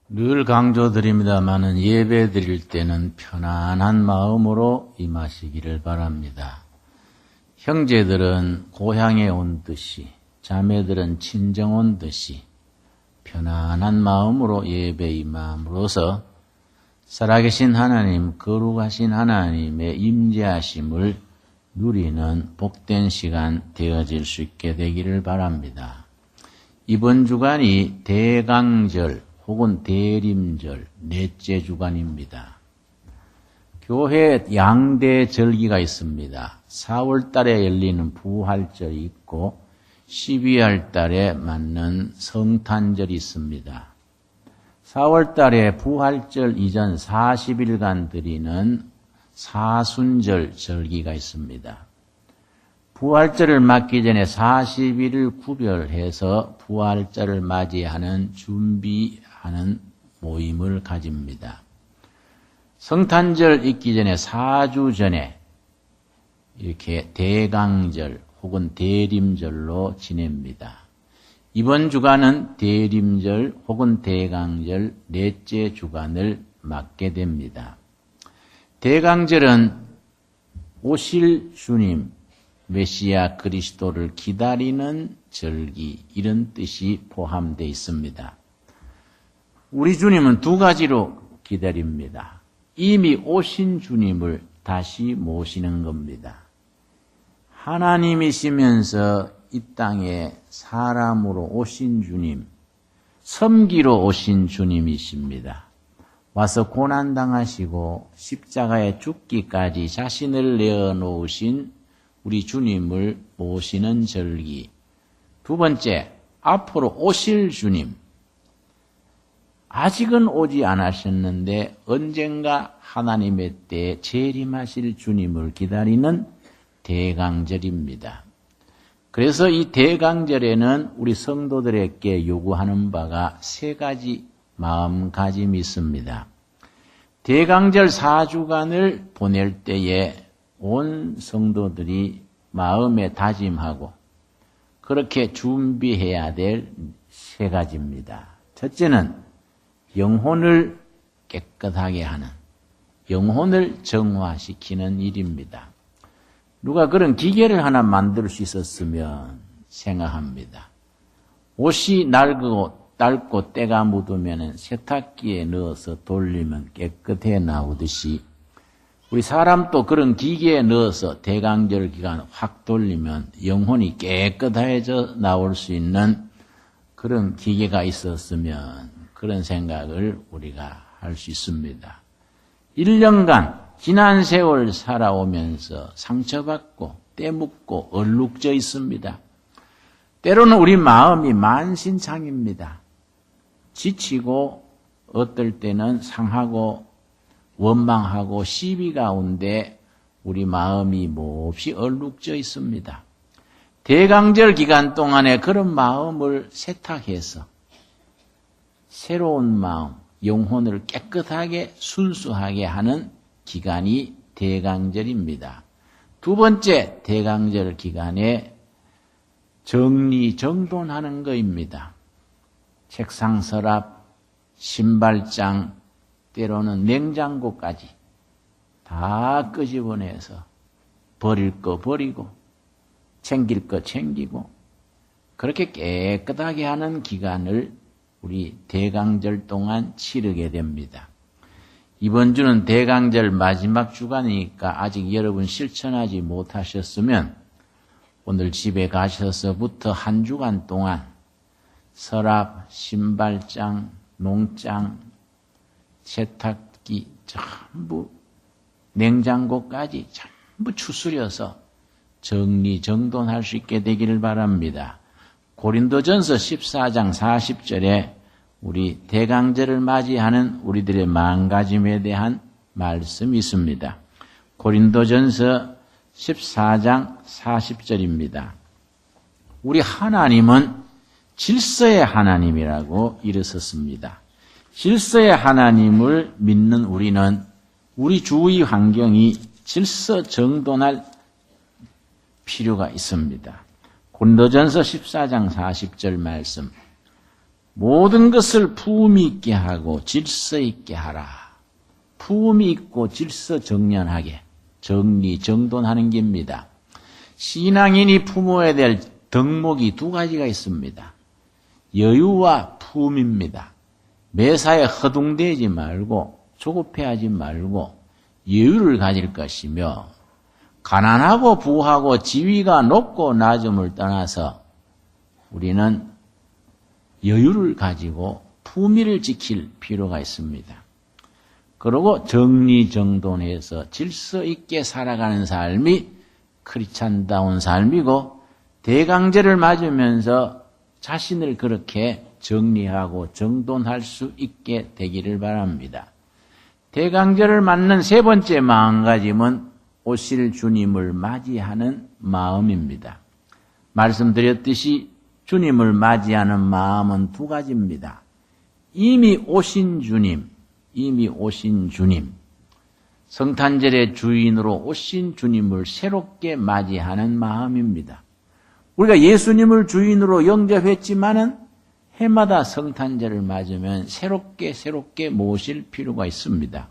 늘 강조드립니다마는 예배 드릴 때는 편안한 마음으로 임하시기를 바랍니다. 형제들은 고향에 온 듯이, 자매들은 친정 온 듯이 편안한 마음으로 예배 임함으로써 살아계신 하나님, 거룩하신 하나님의 임재하심을 누리는 복된 시간 되어질 수 있게 되기를 바랍니다. 이번 주간이 대강절 혹은 대림절 넷째 주간입니다. 교회에 양대 절기가 있습니다. 4월 달에 열리는 부활절이 있고 12월 달에 맞는 성탄절이 있습니다. 4월 달에 부활절 이전 40일간 드리는 사순절 절기가 있습니다. 부활절을 맞기 전에 40일을 구별해서 부활절을 맞이하는 준비하는 모임을 가집니다. 성탄절 있기 전에 4주 전에 이렇게 대강절 혹은 대림절로 지냅니다. 이번 주간은 대림절 혹은 대강절 넷째 주간을 맞게 됩니다. 대강절은 오실 주님, 메시아 그리스도를 기다리는 절기, 이런 뜻이 포함되어 있습니다. 우리 주님은 두 가지로 기다립니다. 이미 오신 주님을 다시 모시는 겁니다. 하나님이시면서 이 땅에 사람으로 오신 주님, 섬기러 오신 주님이십니다. 와서 고난당하시고 십자가에 죽기까지 자신을 내어놓으신 우리 주님을 모시는 절기. 두 번째, 앞으로 오실 주님. 아직은 오지 않으셨는데 언젠가 하나님의 때에 재림하실 주님을 기다리는 대강절입니다. 그래서 이 대강절에는 우리 성도들에게 요구하는 바가 세 가지 마음가짐이 있습니다. 대강절 4주간을 보낼 때에 온 성도들이 마음에 다짐하고 그렇게 준비해야 될 세 가지입니다. 첫째는 영혼을 깨끗하게 하는, 영혼을 정화시키는 일입니다. 누가 그런 기계를 하나 만들 수 있었으면 생각합니다. 옷이 낡고 때가 묻으면 세탁기에 넣어서 돌리면 깨끗해 나오듯이 우리 사람도 그런 기계에 넣어서 대강절 기간 확 돌리면 영혼이 깨끗해져 나올 수 있는 그런 기계가 있었으면 그런 생각을 우리가 할 수 있습니다. 1년간 지난 세월 살아오면서 상처받고 때묻고 얼룩져 있습니다. 때로는 우리 마음이 만신창입니다. 지치고 어떨 때는 상하고 원망하고 시비 가운데 우리 마음이 몹시 얼룩져 있습니다. 대강절 기간 동안에 그런 마음을 세탁해서 새로운 마음, 영혼을 깨끗하게 순수하게 하는 기간이 대강절입니다. 두 번째, 대강절 기간에 정리정돈하는 것입니다. 책상 서랍, 신발장, 때로는 냉장고까지 다 끄집어내서 버릴 거 버리고 챙길 거 챙기고 그렇게 깨끗하게 하는 기간을 우리 대강절 동안 치르게 됩니다. 이번 주는 대강절 마지막 주간이니까 아직 여러분 실천하지 못하셨으면 오늘 집에 가셔서부터 한 주간 동안 서랍, 신발장, 농장, 세탁기 전부 냉장고까지 전부 추스려서 정리정돈할 수 있게 되기를 바랍니다. 고린도전서 14장 40절에 우리 대강절을 맞이하는 우리들의 마음가짐에 대한 말씀이 있습니다. 고린도전서 14장 40절입니다. 우리 하나님은 질서의 하나님이라고 일었었습니다. 질서의 하나님을 믿는 우리는 우리 주위 환경이 질서 정돈할 필요가 있습니다. 고린도전서 14장 40절 말씀. 모든 것을 품위 있게 하고 질서 있게 하라. 품위 있고 질서 정연하게 정리정돈하는 겁니다. 신앙인이 품어야 될 덕목이 두 가지가 있습니다. 여유와 품입니다. 매사에 허둥대지 말고 조급해하지 말고 여유를 가질 것이며, 가난하고 부하고 지위가 높고 낮음을 떠나서 우리는 여유를 가지고 품위를 지킬 필요가 있습니다. 그리고 정리정돈해서 질서 있게 살아가는 삶이 크리스찬다운 삶이고, 대강제를 맞으면서 자신을 그렇게 정리하고 정돈할 수 있게 되기를 바랍니다. 대강제를 맞는 세 번째 마음가짐은 오실 주님을 맞이하는 마음입니다. 말씀드렸듯이 주님을 맞이하는 마음은 두 가지입니다. 이미 오신 주님, 성탄절의 주인으로 오신 주님을 새롭게 맞이하는 마음입니다. 우리가 예수님을 주인으로 영접했지만은 해마다 성탄절을 맞으면 새롭게 모실 필요가 있습니다.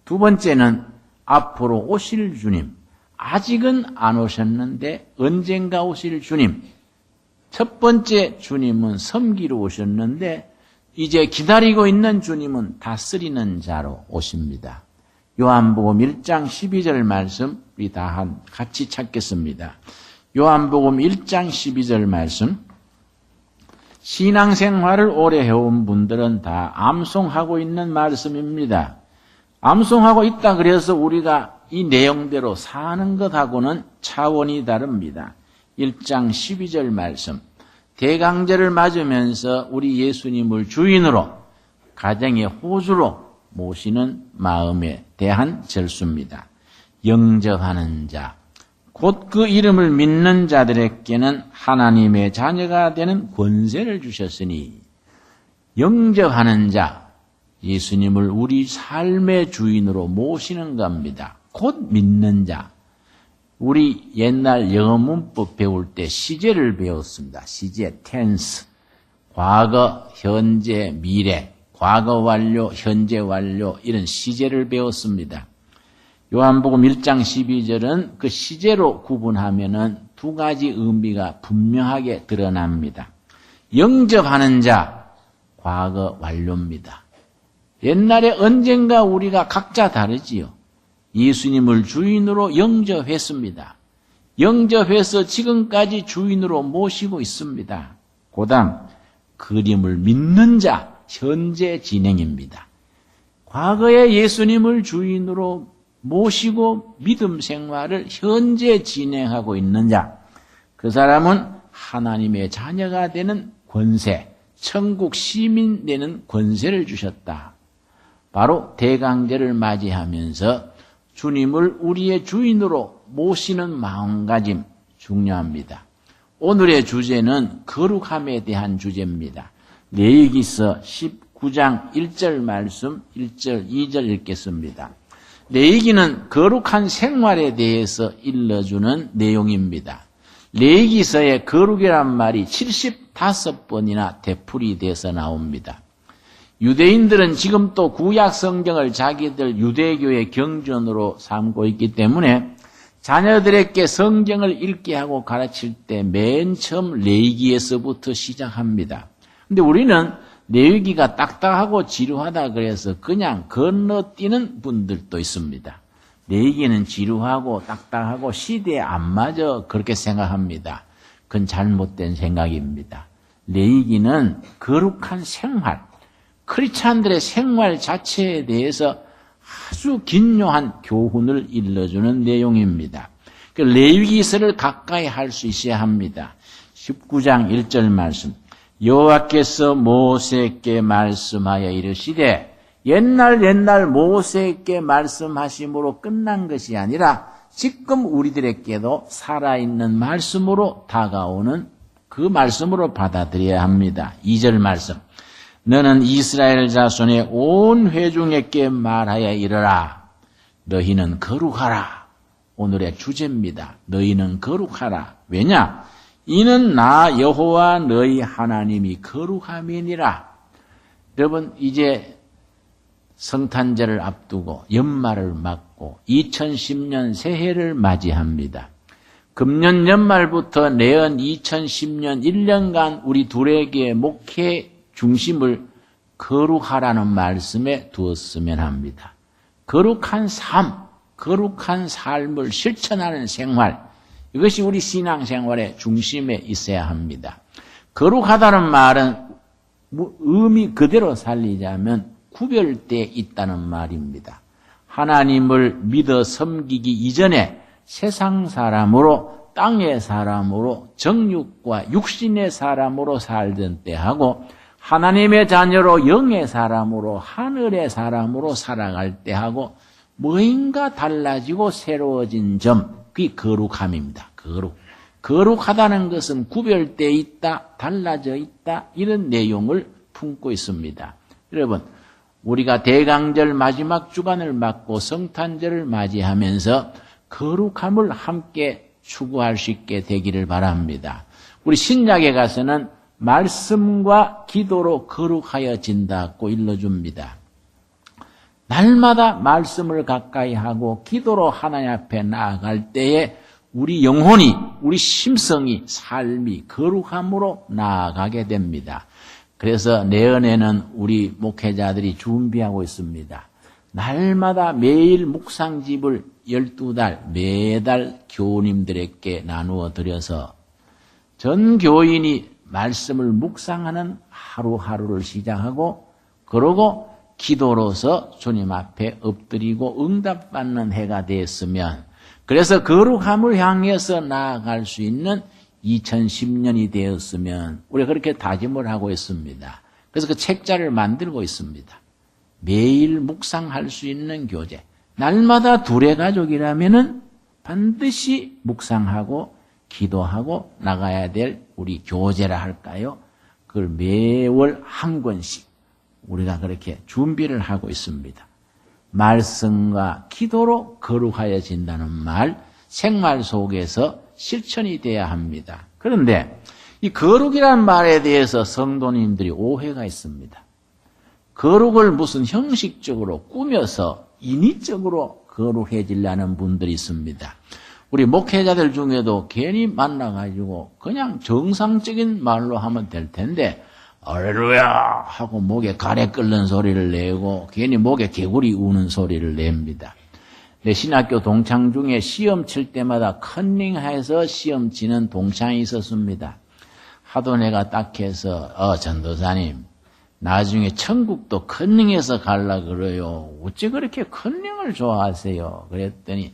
두 번째는 앞으로 오실 주님, 아직은 안 오셨는데 언젠가 오실 주님. 첫 번째 주님은 섬기러 오셨는데 이제 기다리고 있는 주님은 다스리는 자로 오십니다. 요한복음 1장 12절 말씀 우리 다 같이 찾겠습니다. 요한복음 1장 12절 말씀. 신앙생활을 오래 해온 분들은 다 암송하고 있는 말씀입니다. 암송하고 있다 그래서 우리가 이 내용대로 사는 것하고는 차원이 다릅니다. 1장 12절 말씀. 대강제를 맞으면서 우리 예수님을 주인으로 가정의 호주로 모시는 마음에 대한 절수입니다. 영접하는 자, 곧 그 이름을 믿는 자들에게는 하나님의 자녀가 되는 권세를 주셨으니, 영접하는 자, 예수님을 우리 삶의 주인으로 모시는 겁니다. 곧 믿는 자. 우리 옛날 영어 문법 배울 때 시제를 배웠습니다. 시제, tense. 과거, 현재, 미래. 과거 완료, 현재 완료 이런 시제를 배웠습니다. 요한복음 1장 12절은 그 시제로 구분하면은 두 가지 의미가 분명하게 드러납니다. 영접하는 자, 과거 완료입니다. 옛날에 언젠가 우리가 각자 다르지요. 예수님을 주인으로 영접했습니다. 영접해서 지금까지 주인으로 모시고 있습니다. 그다음 그림을 믿는 자, 현재 진행입니다. 과거에 예수님을 주인으로 모시고 믿음 생활을 현재 진행하고 있는 자, 그 사람은 하나님의 자녀가 되는 권세, 천국 시민 되는 권세를 주셨다. 바로 대강제를 맞이하면서 주님을 우리의 주인으로 모시는 마음가짐 중요합니다. 오늘의 주제는 거룩함에 대한 주제입니다. 레위기서 19장 1절 말씀 1절 2절 읽겠습니다. 레위기는 거룩한 생활에 대해서 일러주는 내용입니다. 레위기서에 거룩이란 말이 75번이나 되풀이돼서 나옵니다. 유대인들은 지금 또 구약 성경을 자기들 유대교의 경전으로 삼고 있기 때문에 자녀들에게 성경을 읽게 하고 가르칠 때 맨 처음 레위기에서부터 시작합니다. 근데 우리는 레위기가 딱딱하고 지루하다 그래서 그냥 건너뛰는 분들도 있습니다. 레위기는 지루하고 딱딱하고 시대에 안 맞아 그렇게 생각합니다. 그건 잘못된 생각입니다. 레위기는 거룩한 생활, 크리스찬들의 생활 자체에 대해서 아주 긴요한 교훈을 일러주는 내용입니다. 레위기서를 가까이 할 수 있어야 합니다. 19장 1절 말씀. 여호와께서 모세에게 말씀하여 이르시되, 옛날 모세에게 말씀하심으로 끝난 것이 아니라 지금 우리들에게도 살아있는 말씀으로 다가오는 그 말씀으로 받아들여야 합니다. 2절 말씀. 너는 이스라엘 자손의 온 회중에게 말하여 이르라. 너희는 거룩하라. 오늘의 주제입니다. 너희는 거룩하라. 왜냐? 이는 나 여호와 너희 하나님이 거룩함이니라. 여러분 이제 성탄절을 앞두고 연말을 맞고 2010년 새해를 맞이합니다. 금년 연말부터 내년 2010년 1년간 우리 둘에게 목회 중심을 거룩하라는 말씀에 두었으면 합니다. 거룩한 삶, 거룩한 삶을 실천하는 생활, 이것이 우리 신앙생활의 중심에 있어야 합니다. 거룩하다는 말은 의미 그대로 살리자면 구별되어 있다는 말입니다. 하나님을 믿어 섬기기 이전에 세상 사람으로, 땅의 사람으로, 정육과 육신의 사람으로 살던 때하고 하나님의 자녀로 영의 사람으로, 하늘의 사람으로 살아갈 때하고 무엇인가 달라지고 새로워진 점, 그게 거룩함입니다. 거룩하다는 것은 구별되어 있다, 달라져 있다, 이런 내용을 품고 있습니다. 여러분, 우리가 대강절 마지막 주간을 맞고 성탄절을 맞이하면서 거룩함을 함께 추구할 수 있게 되기를 바랍니다. 우리 신약에 가서는 말씀과 기도로 거룩하여진다고 일러줍니다. 날마다 말씀을 가까이 하고 기도로 하나님 앞에 나아갈 때에 우리 영혼이, 우리 심성이, 삶이 거룩함으로 나아가게 됩니다. 그래서 내년에는 우리 목회자들이 준비하고 있습니다. 날마다 매일 묵상집을 12달, 매달 교우님들에게 나누어 드려서 전 교인이 말씀을 묵상하는 하루하루를 시작하고 그러고 기도로서 주님 앞에 엎드리고 응답받는 해가 되었으면, 그래서 거룩함을 향해서 나아갈 수 있는 2010년이 되었으면 우리가 그렇게 다짐을 하고 있습니다. 그래서 그 책자를 만들고 있습니다. 매일 묵상할 수 있는 교재. 날마다 둘의 가족이라면은 반드시 묵상하고 기도하고 나가야 될 우리 교재라 할까요? 그걸 매월 한 권씩 우리가 그렇게 준비를 하고 있습니다. 말씀과 기도로 거룩하여진다는 말, 생활 속에서 실천이 돼야 합니다. 그런데 이 거룩이라는 말에 대해서 성도님들이 오해가 있습니다. 거룩을 무슨 형식적으로 꾸며서 인위적으로 거룩해지려는 분들이 있습니다. 우리 목회자들 중에도 괜히 만나가지고 그냥 정상적인 말로 하면 될 텐데 할렐루야 하고 목에 가래 끓는 소리를 내고 괜히 목에 개구리 우는 소리를 냅니다. 내 신학교 동창 중에 시험 칠 때마다 컨닝해서 시험 치는 동창이 있었습니다. 하도 내가 딱해서 전도사님 나중에 천국도 컨닝해서 갈라 그래요. 어째 그렇게 컨닝을 좋아하세요? 그랬더니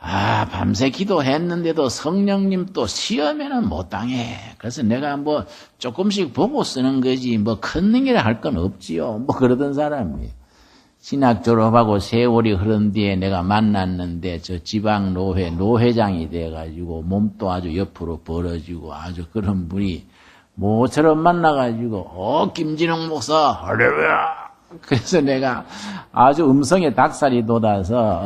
밤새 기도했는데도 성령님 또 시험에는 못 당해. 그래서 내가 뭐 조금씩 보고 쓰는 거지 뭐 컨닝이라 할 건 없지요. 뭐 그러던 사람이. 신학 졸업하고 세월이 흐른 뒤에 내가 만났는데 저 지방 노회장이 돼가지고 몸도 아주 옆으로 벌어지고 아주 그런 분이 모처럼 만나가지고 김진웅 목사 할렐루야. 그래서 내가 아주 음성에 닭살이 돋아서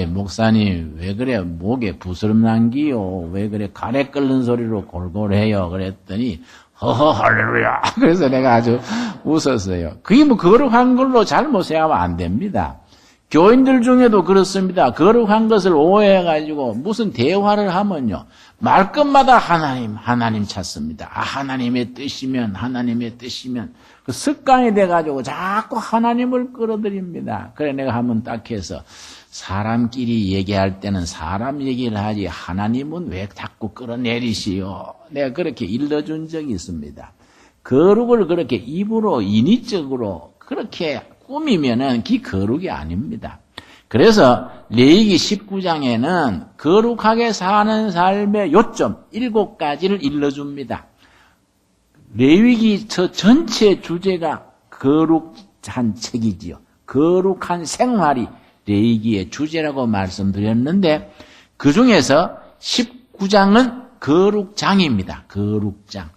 목사님 왜 그래 목에 부스럼 남기요 왜 그래 가래 끓는 소리로 골골해요 그랬더니 허허 할렐루야. 그래서 내가 아주 웃었어요. 그게 뭐 거룩한 걸로 잘못해하면 안 됩니다. 교인들 중에도 그렇습니다. 거룩한 것을 오해해가지고 무슨 대화를 하면요 말끝마다 하나님 찾습니다. 하나님의 뜻이면 그 습관이 돼가지고 자꾸 하나님을 끌어들입니다. 그래 내가 한번 딱 해서 사람끼리 얘기할 때는 사람 얘기를 하지 하나님은 왜 자꾸 끌어내리시오. 내가 그렇게 일러준 적이 있습니다. 거룩을 그렇게 입으로 인위적으로 그렇게 꾸미면은 그 거룩이 아닙니다. 그래서 레위기 19장에는 거룩하게 사는 삶의 요점 7가지를 일러줍니다. 레위기 저 전체 주제가 거룩한 책이지요. 거룩한 생활이 레위기의 주제라고 말씀드렸는데 그 중에서 19장은 거룩장입니다. 거룩장.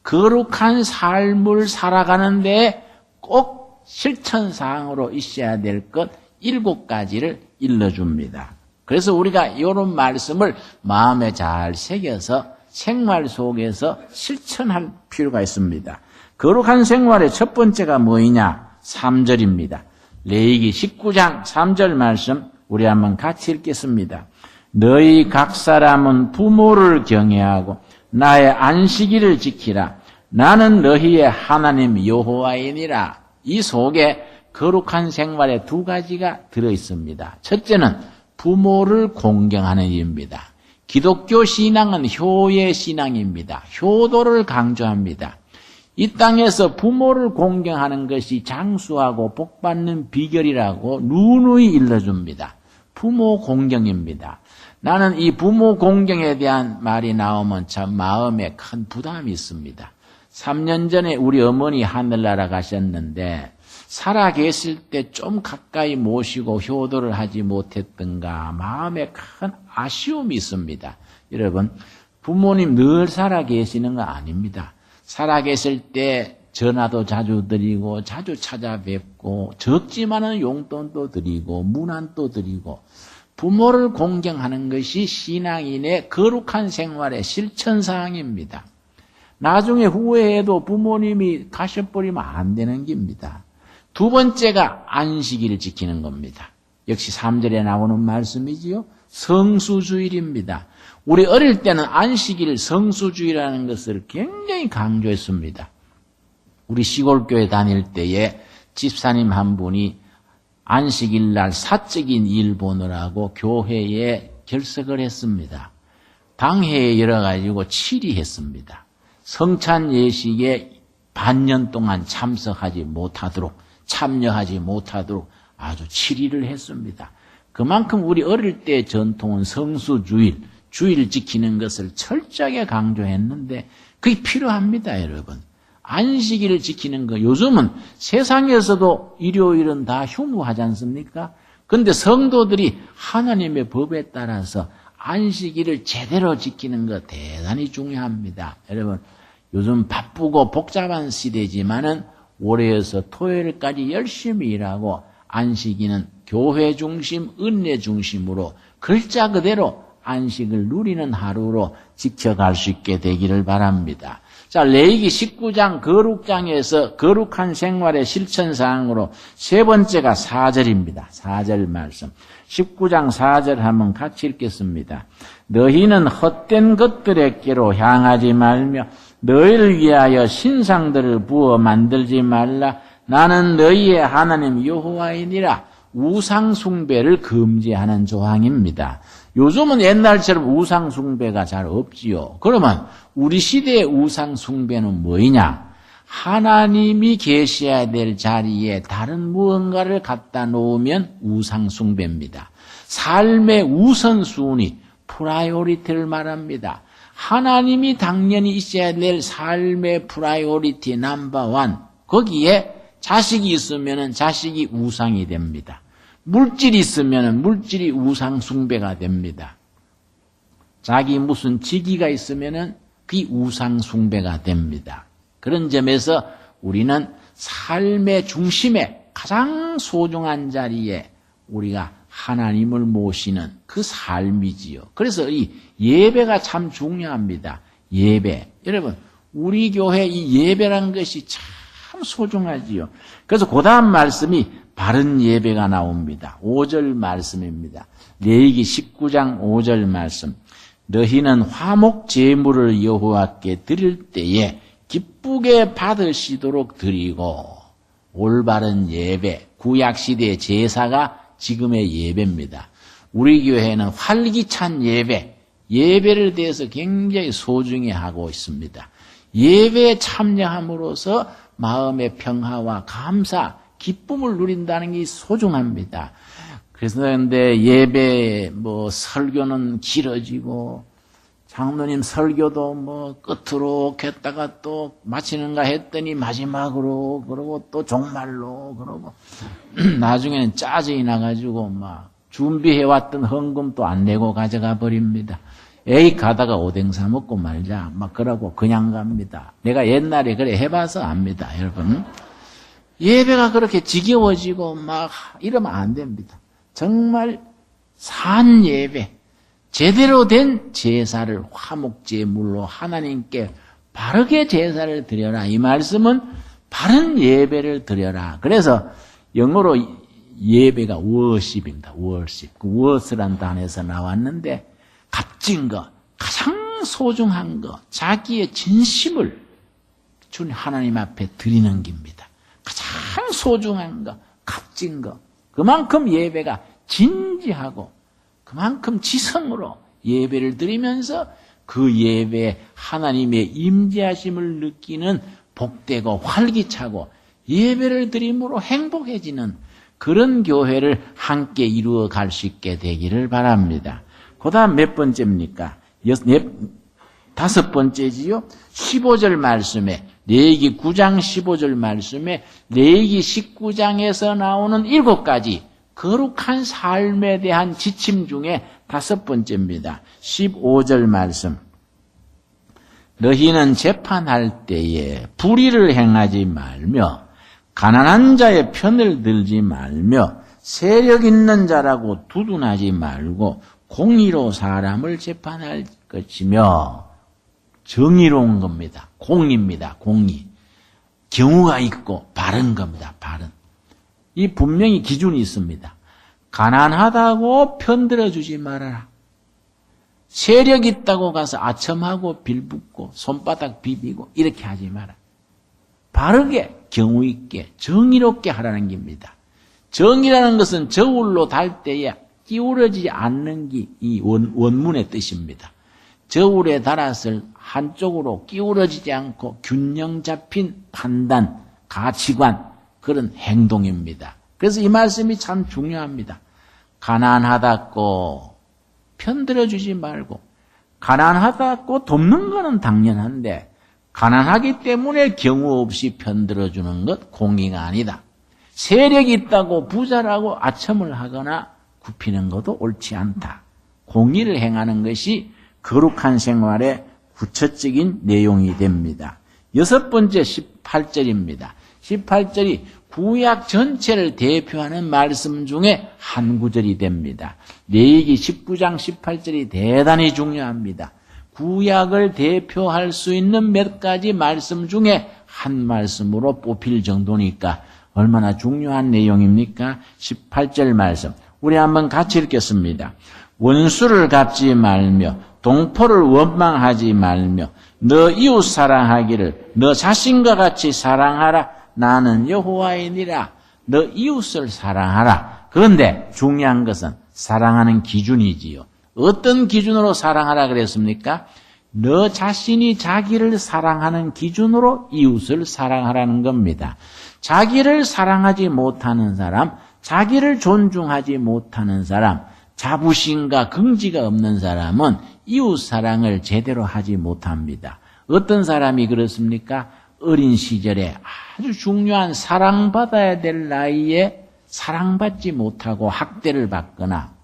거룩한 삶을 살아가는데 꼭 실천사항으로 있어야 될 것 7가지를 일러줍니다. 그래서 우리가 이런 말씀을 마음에 잘 새겨서 생활 속에서 실천할 필요가 있습니다. 거룩한 생활의 첫 번째가 뭐이냐? 3절입니다. 레위기 19장 3절 말씀 우리 한번 같이 읽겠습니다. 너희 각 사람은 부모를 경외하고 나의 안식일을 지키라. 나는 너희의 하나님 여호와이니라. 이 속에 거룩한 생활의 두 가지가 들어있습니다. 첫째는 부모를 공경하는 일입니다. 기독교 신앙은 효의 신앙입니다. 효도를 강조합니다. 이 땅에서 부모를 공경하는 것이 장수하고 복받는 비결이라고 누누이 일러줍니다. 부모 공경입니다. 나는 이 부모 공경에 대한 말이 나오면 참 마음에 큰 부담이 있습니다. 3년 전에 우리 어머니 하늘나라 가셨는데 살아 계실 때 좀 가까이 모시고 효도를 하지 못했던가 마음에 큰 아쉬움이 있습니다. 여러분, 부모님 늘 살아 계시는 거 아닙니다. 살아 계실 때 전화도 자주 드리고 자주 찾아뵙고 적지만은 용돈도 드리고 문안도 드리고 부모를 공경하는 것이 신앙인의 거룩한 생활의 실천사항입니다. 나중에 후회해도 부모님이 가셔버리면 안 되는 겁니다. 두 번째가 안식일을 지키는 겁니다. 역시 3절에 나오는 말씀이지요. 성수주일입니다. 우리 어릴 때는 안식일 성수주일이라는 것을 굉장히 강조했습니다. 우리 시골교회 다닐 때에 집사님 한 분이 안식일 날 사적인 일 보느라고 교회에 결석을 했습니다. 당회에 열어가지고 치리했습니다. 성찬 예식에 반년 동안 참여하지 못하도록 아주 치리를 했습니다. 그만큼 우리 어릴 때 전통은 성수주일, 주일 지키는 것을 철저하게 강조했는데 그게 필요합니다, 여러분. 안식일을 지키는 거, 요즘은 세상에서도 일요일은 다 휴무하지 않습니까? 그런데 성도들이 하나님의 법에 따라서 안식일을 제대로 지키는 거 대단히 중요합니다. 여러분, 요즘 바쁘고 복잡한 시대지만은 월요일에서 토요일까지 열심히 일하고 안식일은 교회 중심, 은혜 중심으로 글자 그대로 안식을 누리는 하루로 지켜갈 수 있게 되기를 바랍니다. 자, 레위기 19장 거룩장에서 거룩한 생활의 실천사항으로 세 번째가 4절입니다. 4절 말씀. 19장 4절 한번 같이 읽겠습니다. 너희는 헛된 것들에게로 향하지 말며 너희를 위하여 신상들을 부어 만들지 말라. 나는 너희의 하나님 여호와이니라. 우상 숭배를 금지하는 조항입니다. 요즘은 옛날처럼 우상 숭배가 잘 없지요. 그러면 우리 시대의 우상 숭배는 뭐이냐? 하나님이 계셔야 될 자리에 다른 무언가를 갖다 놓으면 우상 숭배입니다. 삶의 우선순위, 프라이오리티를 말합니다. 하나님이 당연히 있어야 될 삶의 프라이오리티 넘버원. 거기에 자식이 있으면 자식이 우상이 됩니다. 물질이 있으면 물질이 우상 숭배가 됩니다. 자기 무슨 직위가 있으면 그게 우상 숭배가 됩니다. 그런 점에서 우리는 삶의 중심에 가장 소중한 자리에 우리가 하나님을 모시는 그 삶이지요. 그래서 이 예배가 참 중요합니다. 예배. 여러분, 우리 교회 이 예배란 것이 참 소중하지요. 그래서 그 다음 말씀이 바른 예배가 나옵니다. 5절 말씀입니다. 레위기 19장 5절 말씀. 너희는 화목 제물을 여호와께 드릴 때에 기쁘게 받으시도록 드리고, 올바른 예배, 구약시대의 제사가 지금의 예배입니다. 우리 교회는 활기찬 예배, 예배를 대해서 굉장히 소중히 하고 있습니다. 예배에 참여함으로써 마음의 평화와 감사, 기쁨을 누린다는 게 소중합니다. 그래서 근데 예배 설교는 길어지고 장로님 설교도 끝으로 했다가 또 마치는가 했더니 마지막으로 그러고 또 종말로 그러고 나중에는 짜증이 나가지고 준비해왔던 헌금도 안 내고 가져가 버립니다. 에이 가다가 오뎅 사 먹고 말자 그러고 그냥 갑니다. 내가 옛날에 그래 해봐서 압니다, 여러분. 예배가 그렇게 지겨워지고 이러면 안 됩니다. 정말 산 예배, 제대로 된 제사를 화목제물로 하나님께 바르게 제사를 드려라. 이 말씀은 바른 예배를 드려라. 그래서 영어로 예배가 worship입니다. worship. 그 worship란 단어에서 나왔는데 값진 거, 가장 소중한 거, 자기의 진심을 주님 하나님 앞에 드리는 겁니다. 가장 소중한 거, 값진 거. 그만큼 예배가 진지하고 그만큼 지성으로 예배를 드리면서 그 예배에 하나님의 임재하심을 느끼는 복되고 활기차고 예배를 드림으로 행복해지는 그런 교회를 함께 이루어 갈 수 있게 되기를 바랍니다. 그 다음 몇 번째입니까? 다섯 번째지요. 15절 말씀에 레위기 9장 15절 말씀에 레위기 19장에서 나오는 7가지 거룩한 삶에 대한 지침 중에 다섯 번째입니다. 15절 말씀. 너희는 재판할 때에 불의를 행하지 말며 가난한 자의 편을 들지 말며 세력 있는 자라고 두둔하지 말고 공의로 사람을 재판할 것이며 정의로운 겁니다. 공의입니다. 공의. 경우가 있고 바른 겁니다. 바른. 이 분명히 기준이 있습니다. 가난하다고 편들어주지 말아라. 세력 있다고 가서 아첨하고 빌붙고 손바닥 비비고 이렇게 하지 마라. 바르게 경우 있게 정의롭게 하라는 겁니다. 정의라는 것은 저울로 달 때에 기울어지지 않는 게 이 원문의 뜻입니다. 저울에 달았을 한쪽으로 기울어지지 않고 균형 잡힌 판단, 가치관 그런 행동입니다. 그래서 이 말씀이 참 중요합니다. 가난하다고 편들어주지 말고 가난하다고 돕는 것은 당연한데 가난하기 때문에 경우 없이 편들어주는 것 공의가 아니다. 세력이 있다고 부자라고 아첨을 하거나 굽히는 것도 옳지 않다. 공의를 행하는 것이 거룩한 생활의 구체적인 내용이 됩니다. 여섯 번째 18절입니다. 18절이 구약 전체를 대표하는 말씀 중에 한 구절이 됩니다. 레위기 19장 18절이 대단히 중요합니다. 구약을 대표할 수 있는 몇 가지 말씀 중에 한 말씀으로 뽑힐 정도니까 얼마나 중요한 내용입니까? 18절 말씀. 우리 한번 같이 읽겠습니다. 원수를 갚지 말며 동포를 원망하지 말며 너 이웃 사랑하기를 너 자신과 같이 사랑하라. 나는 여호와이니라. 너 이웃을 사랑하라. 그런데 중요한 것은 사랑하는 기준이지요. 어떤 기준으로 사랑하라 그랬습니까? 너 자신이 자기를 사랑하는 기준으로 이웃을 사랑하라는 겁니다. 자기를 사랑하지 못하는 사람, 자기를 존중하지 못하는 사람, 자부심과 긍지가 없는 사람은 이웃 사랑을 제대로 하지 못합니다. 어떤 사람이 그렇습니까? 어린 시절에 아주 중요한 사랑받아야 될 나이에 사랑받지 못하고 학대를 받거나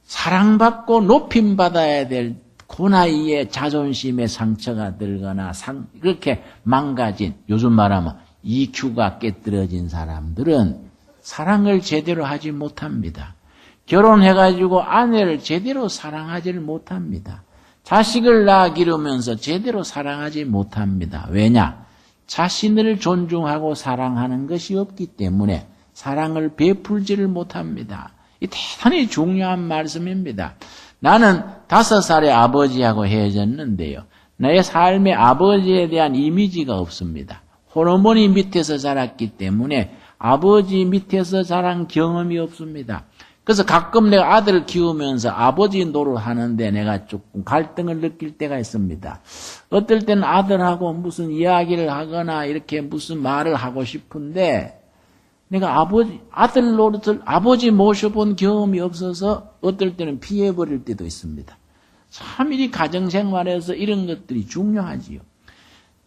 사랑받고 높임받아야 될 그 나이에 자존심에 상처가 들거나 그렇게 망가진 요즘 말하면 EQ가 깨뜨려진 사람들은 사랑을 제대로 하지 못합니다. 결혼해가지고 아내를 제대로 사랑하지를 못합니다. 자식을 낳아 기르면서 제대로 사랑하지 못합니다. 왜냐? 자신을 존중하고 사랑하는 것이 없기 때문에 사랑을 베풀지를 못합니다. 이 대단히 중요한 말씀입니다. 나는 5살에 아버지하고 헤어졌는데요. 나의 삶에 아버지에 대한 이미지가 없습니다. 호르몬이 밑에서 자랐기 때문에 아버지 밑에서 자란 경험이 없습니다. 그래서 가끔 내가 아들을 키우면서 아버지 노릇하는데 내가 조금 갈등을 느낄 때가 있습니다. 어떨 때는 아들하고 무슨 이야기를 하거나 이렇게 무슨 말을 하고 싶은데 내가 아들 노릇을 아버지 모셔본 경험이 없어서 어떨 때는 피해버릴 때도 있습니다. 참 이 가정생활에서 이런 것들이 중요하지요.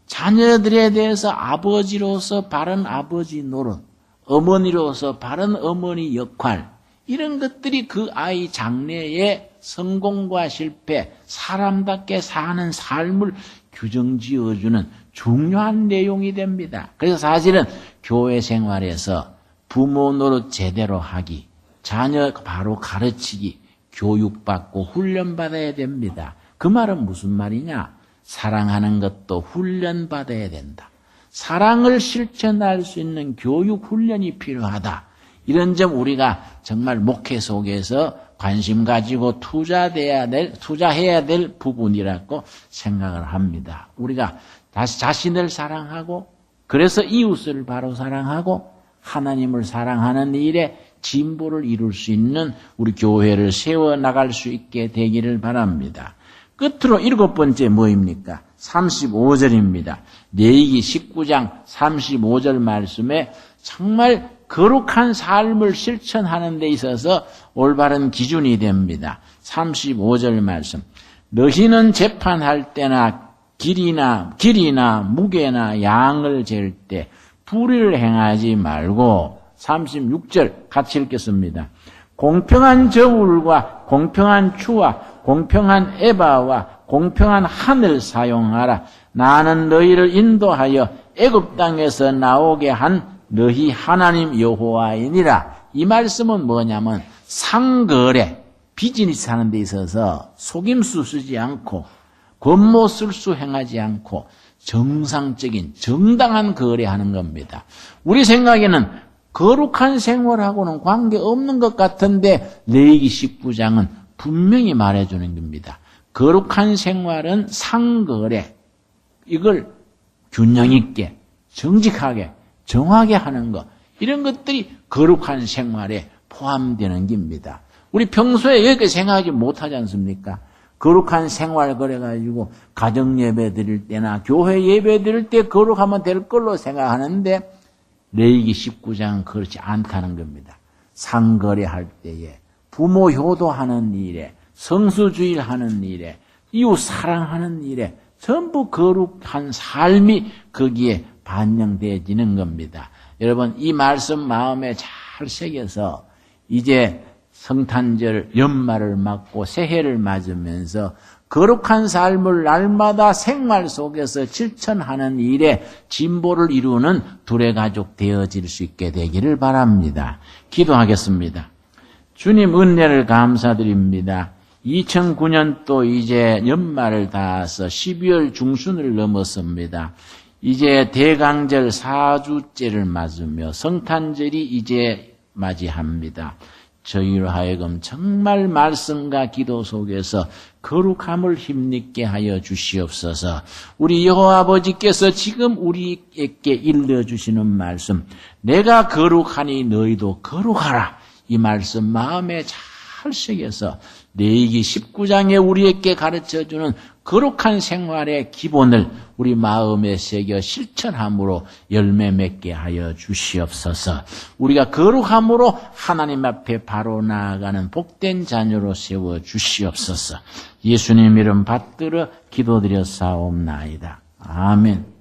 자녀들에 대해서 아버지로서 바른 아버지 노릇, 어머니로서 바른 어머니 역할, 이런 것들이 그 아이 장래의 성공과 실패, 사람답게 사는 삶을 규정지어주는 중요한 내용이 됩니다. 그래서 사실은 교회 생활에서 부모 노릇 제대로 하기, 자녀 바로 가르치기, 교육받고 훈련받아야 됩니다. 그 말은 무슨 말이냐? 사랑하는 것도 훈련받아야 된다. 사랑을 실천할 수 있는 교육 훈련이 필요하다. 이런 점 우리가 정말 목회 속에서 관심 가지고 투자해야 될 부분이라고 생각을 합니다. 우리가 다시 자신을 사랑하고 그래서 이웃을 바로 사랑하고 하나님을 사랑하는 일에 진보를 이룰 수 있는 우리 교회를 세워나갈 수 있게 되기를 바랍니다. 끝으로 7번째 뭐입니까? 35절입니다. 레위기 19장 35절 말씀에 정말 거룩한 삶을 실천하는 데 있어서 올바른 기준이 됩니다. 35절 말씀. 너희는 재판할 때나 길이나 무게나 양을 잴 때 불의를 행하지 말고 36절 같이 읽겠습니다. 공평한 저울과 공평한 추와 공평한 에바와 공평한 한을 사용하라. 나는 너희를 인도하여 애굽 땅에서 나오게 한 너희 하나님 여호와이니라. 이 말씀은 뭐냐면 상거래, 비즈니스 하는 데 있어서 속임수 쓰지 않고 권모술수 행하지 않고 정상적인 정당한 거래하는 겁니다. 우리 생각에는 거룩한 생활하고는 관계없는 것 같은데 레위기 19장은 분명히 말해주는 겁니다. 거룩한 생활은 상거래, 이걸 균형 있게 정직하게 정확하게 하는 것, 이런 것들이 거룩한 생활에 포함되는 겁니다. 우리 평소에 이렇게 생각하지 못하지 않습니까? 거룩한 생활 그래가지고 가정 예배 드릴 때나 교회 예배 드릴 때 거룩하면 될 걸로 생각하는데 레위기 19장은 그렇지 않다는 겁니다. 상거래할 때에 부모 효도하는 일에 성수주의를 하는 일에 이웃 사랑하는 일에 전부 거룩한 삶이 거기에 반영되어지는 겁니다. 여러분 이 말씀 마음에 잘 새겨서 이제 성탄절 연말을 맞고 새해를 맞으면서 거룩한 삶을 날마다 생활 속에서 실천하는 일에 진보를 이루는 두레가족 되어질 수 있게 되기를 바랍니다. 기도하겠습니다. 주님 은혜를 감사드립니다. 2009년도 이제 연말을 닿아서 12월 중순을 넘었습니다. 이제 대강절 4주째를 맞으며 성탄절이 이제 맞이합니다. 저희로 하여금 정말 말씀과 기도 속에서 거룩함을 힘있게 하여 주시옵소서. 우리 여호와 아버지께서 지금 우리에게 일러주시는 말씀, 내가 거룩하니 너희도 거룩하라. 이 말씀 마음에 잘 새겨서 레위기 19장에 우리에게 가르쳐주는 거룩한 생활의 기본을 우리 마음에 새겨 실천함으로 열매 맺게 하여 주시옵소서. 우리가 거룩함으로 하나님 앞에 바로 나아가는 복된 자녀로 세워 주시옵소서. 예수님 이름 받들어 기도드려 사옵나이다. 아멘.